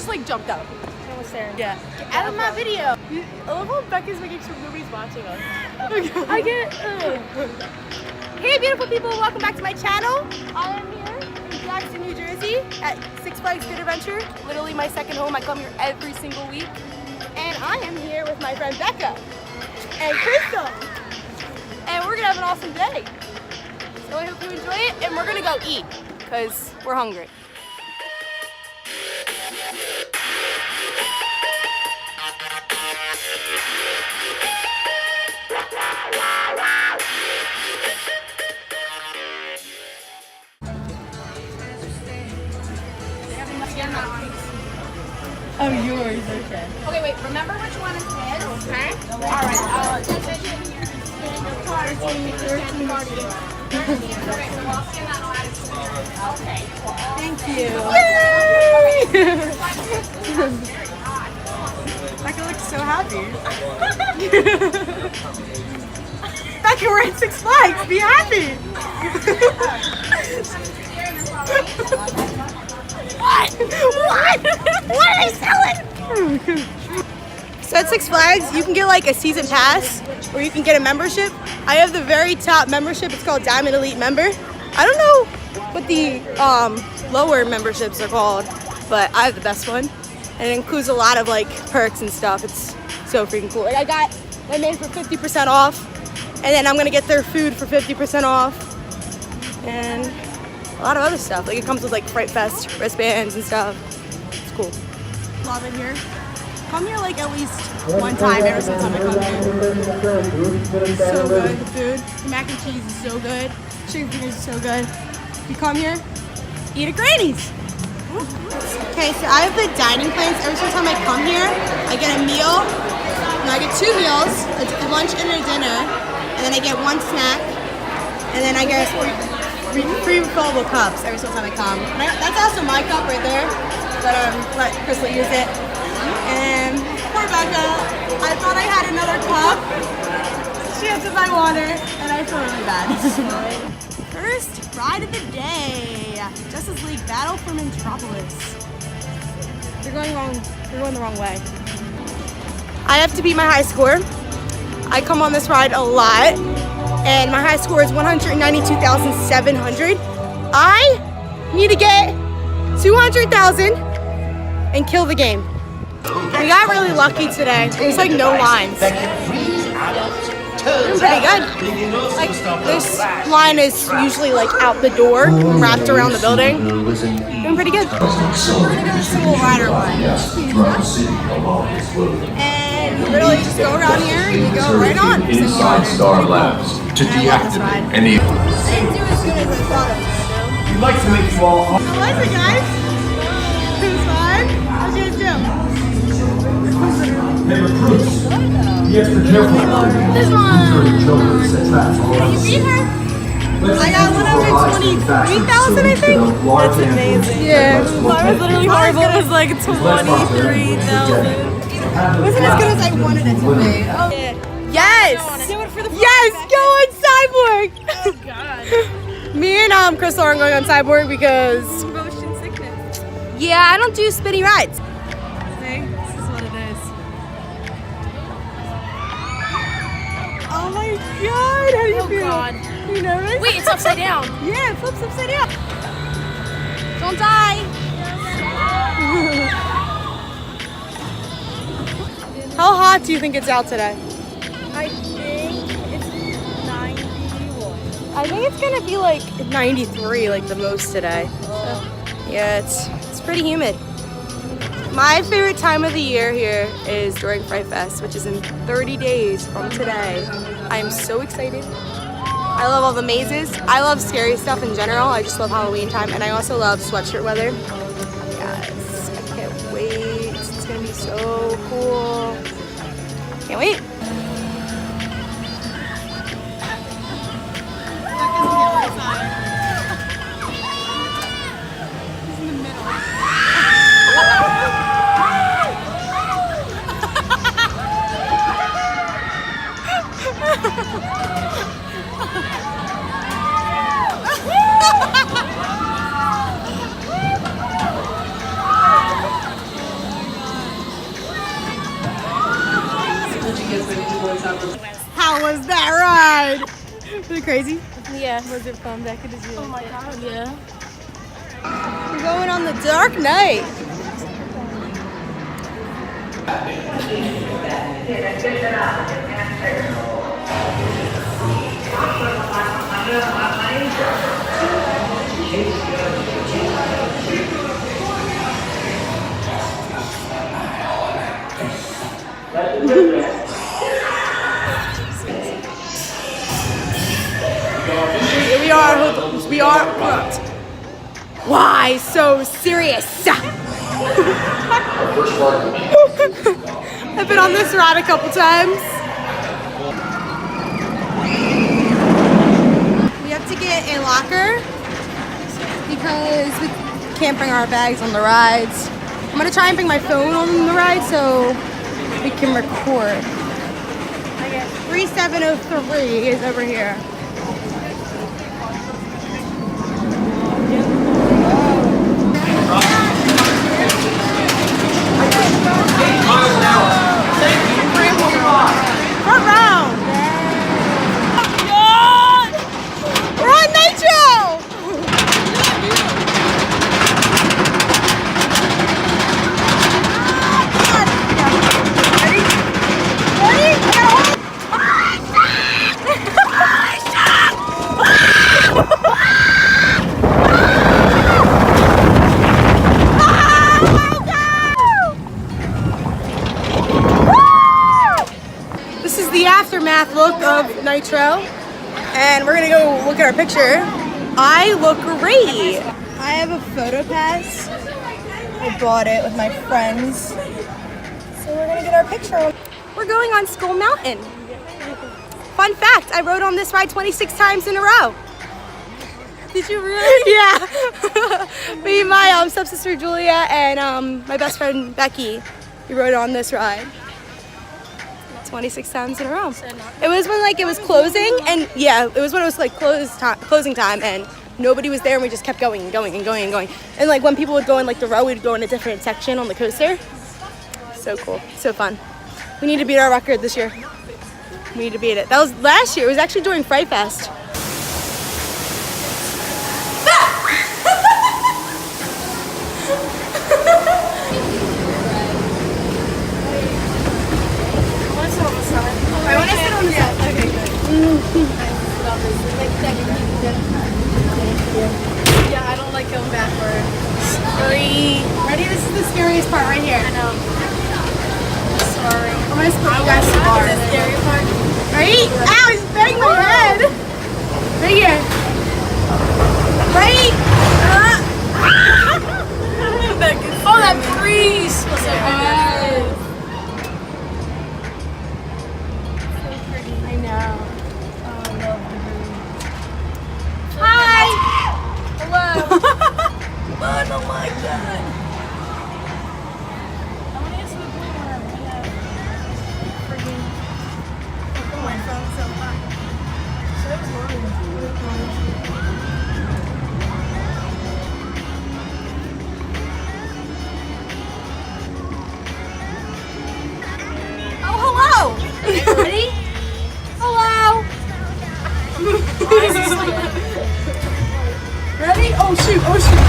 just like jumped up. Almost there. Yeah. Get out of my video. I love how Becca's making sure nobody's watching us. I get. Hey, beautiful people! Welcome back to my channel. I am here in Jackson, New Jersey, at Six Flags Good Adventure. Literally my second home. I come here every single week, and I am here with my friend Becca and Crystal, and we're gonna have an awesome day. So I hope you enjoy it, and we're gonna go eat because we're hungry. Oh, yours, okay. Okay, wait, remember which one is his? Okay. Alright, just in here. Your card. 13. Okay, so I'll scan that on. Okay. Thank you. Yay! Becca looks so happy. Becca, we're at Six Flags. Be happy. What? What? What are they selling? So at Six Flags, you can get like a season pass or you can get a membership. I have the very top membership. It's called Diamond Elite Member. I don't know what the lower memberships are called, but I have the best one. And it includes a lot of like perks and stuff. It's so freaking cool. Like I got my main for 50% off, and then I'm gonna get their food for 50% off. And a lot of other stuff. Like it comes with like Fright Fest wristbands and stuff. It's cool. Love it here. Come here like at least one time every single time I come here. So good, the food. The mac and cheese is so good. Chicken fingers is so good. You come here, eat at Granny's. Okay, so I have the dining plans. Every single time I come here, I get a meal. No, I get 2 meals, a lunch and a dinner, and then I get 1 snack, and then I get free refillable cups every single time I come. That's also my cup right there, but let Crystal use it. And poor Becca, I thought I had another cup. She had to buy water, and I feel really bad. First ride of the day, Justice League Battle for Metropolis. They're going the wrong way. I have to beat my high score. I come on this ride a lot, and my high score is 192,700. I need to get 200,000 and kill the game. We got really lucky today. There's like no lines. Doing pretty good. Like this line is usually like out the door, wrapped around the building. Doing pretty good. We're gonna go to single rider line. And you literally just go around here and you go right on. Inside Star Labs to deactivate any. I didn't do as good as I thought I was gonna do. We'd like to make you all. How was it, guys? It was fun. How'd you guys do? Hey, recruits. Be extra careful. This one. Children set traps all around You the beat city. her? I got 123,000, I think. That's amazing. Yeah. Mine was literally horrible. It was like 23,000. Wasn't as good as I wanted it to be. Oh. Yes. Do it for the Yes. Go on Cyborg. Oh God. Me and Crystal are going on Cyborg because Motion sickness. yeah, I don't do spinny rides. See, this is what it is. Oh my God! How do you feel? God. You nervous? Wait, it's upside down. Yeah, it flips upside down. Don't die. How hot do you think it's out today? I think it's 91. I think it's gonna be like 93, like the most today. So, yeah, it's pretty humid. My favorite time of the year here is during Fright Fest, which is in 30 days from today. I am so excited. I love all the mazes. I love scary stuff in general. I just love Halloween time, and I also love sweatshirt weather. Yes, I can't wait. It's gonna be so cool. Can't wait. How was that ride? Was it crazy? Yeah. Was it fun, Becca? Did you? Oh my god. Yeah. We're going on the Dark Knight. We are hooked. Why so serious? I've been on this ride a couple times. We have to get a locker because we can't bring our bags on the rides. I'm gonna try and bring my phone on the ride so we can record. 3703 is over here. Front round. Oh God! We're on Nitro! Ready? Ready? This is the aftermath look of Nitro, and we're gonna go look at our picture. I look great. I have a photo pass. I bought it with my friends, so we're gonna get our picture. We're going on Skull Mountain. Fun fact, I rode on this ride 26 times in a row. Did you really? Yeah. Me and my stepsister Julia and my best friend Becky, we rode on this ride 26 times in a row. It was when like it was closing, and yeah, it was when it was like closing time, and nobody was there, and we just kept going and going and going and going. And like when people would go in like the row, we'd go in a different section on the coaster. So cool, so fun. We need to beat our record this year. We need to beat it. That was last year. It was actually during Fright Fest. Yeah, I don't like going backwards. 3. Ready? This is the scariest part right here. I know. Sorry. I'm gonna split you guys apart. The scary part. Right? Ow, he's banging my head. Right here. Right? Oh, that breeze was so good. So pretty. I know. Oh, I love the breeze. Hi. Hello. Oh my god. I want to get some blue one. Yeah. Freaking. Oh, my phone's so hot. So is mine. Oh, hello. Ready? Hello. Ready? Oh shoot, oh shoot.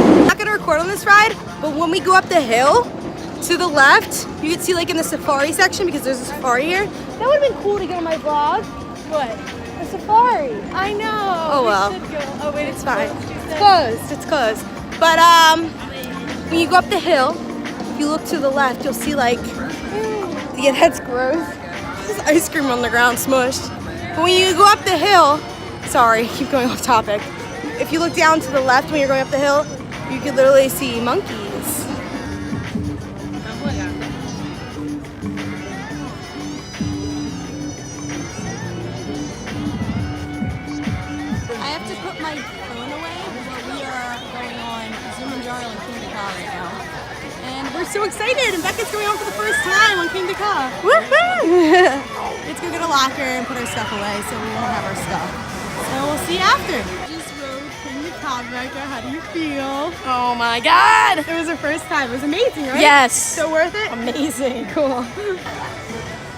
I'm not gonna record on this ride, but when we go up the hill to the left, you can see like in the safari section, because there's a safari here. That would have been cool to get on my vlog. What? The safari. I know. Oh well. We should go. Oh wait, It's fine. It's closed. It's closed. But when you go up the hill, if you look to the left, you'll see like, yeah, that's gross. There's ice cream on the ground, smushed. But when you go up the hill, sorry, keep going off topic. If you look down to the left when you're going up the hill, you can literally see monkeys. I have to put my phone away, but we are going on Kilimanjaro and King Dakar right now. And we're so excited, and Becca's going on for the first time on King Dakar. Woohoo! Let's go get a locker and put our stuff away so we won't have our stuff. So we'll see you after. Just rode King Dakar. top, Becca. How do you feel? Oh my God. It was her first time. It was amazing, right? Yes. So worth it? Amazing. Cool.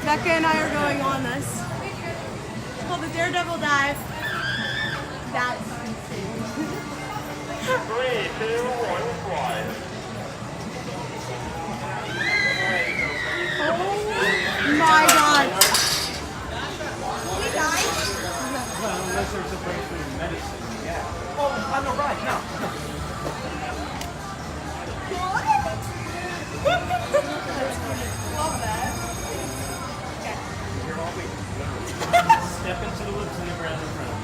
Becca and I are going on this. It's called the Daredevil Dive. That's 3, 2, 1, fly. oh my God. Unless there's a breakthrough in medicine, yeah. Oh, on the right, no. Love that. Step into the loops in the ground in front.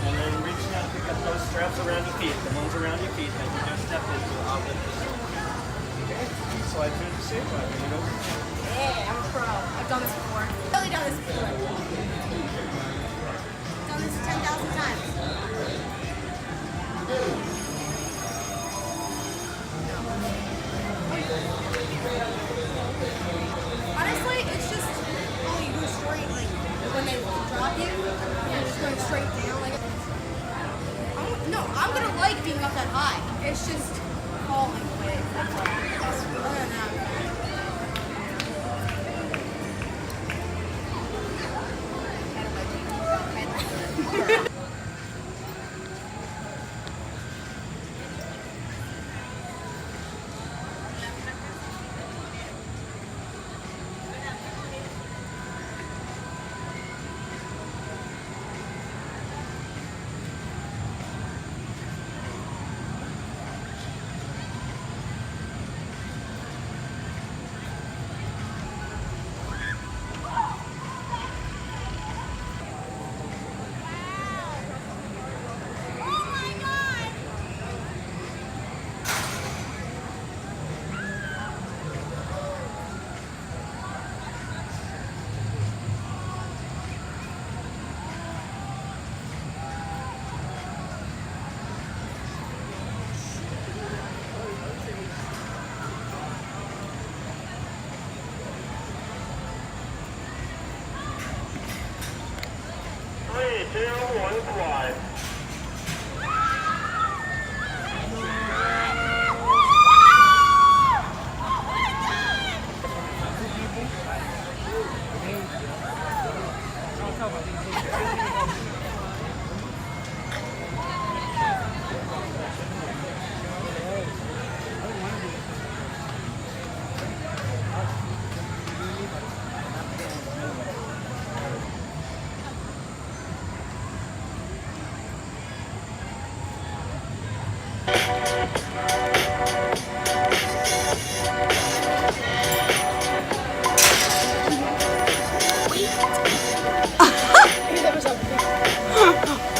And then reach down, pick up those straps around your feet. The ones around your feet that you just stepped into. I'll lift this one. Okay. Slide through the safe line. Bring it over. Yeah, I'm a pro. I've done this before. Really done this before. Done this 10,000 times. Honestly, it's just, oh, you go straight, like, when they drop you, you're just going straight down, like, I'm gonna like being up that high. It's just falling away. That's all. Other than that, Three, two, one, fly.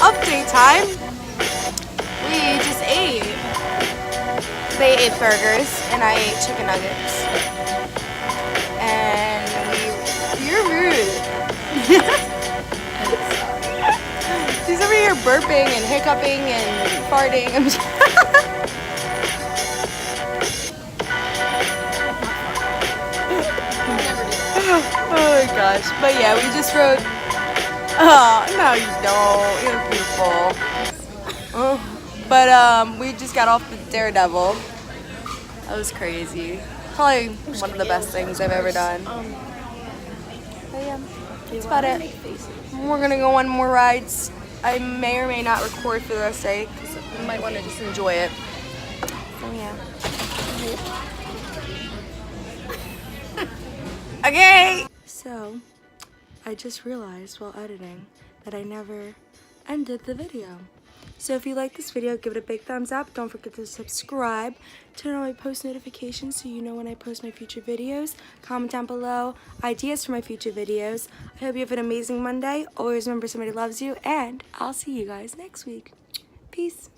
Update time. We just ate. They ate burgers and I ate chicken nuggets. And you're rude. She's over here burping and hiccuping and farting. I'm just oh my gosh. But yeah, we just rode. Oh, no you don't. You're beautiful. But we just got off the Daredevil. That was crazy. Probably one of the best things I've ever done. But yeah, that's about it. We're gonna go on more rides. I may or may not record for the rest of the day because you might want to just enjoy it. So yeah. Okay. So, I just realized while editing that I never ended the video. So if you like this video, give it a big thumbs up. Don't forget to subscribe. Turn on my post notifications so you know when I post my future videos. Comment down below ideas for my future videos. I hope you have an amazing Monday. Always remember somebody loves you, and I'll see you guys next week. Peace.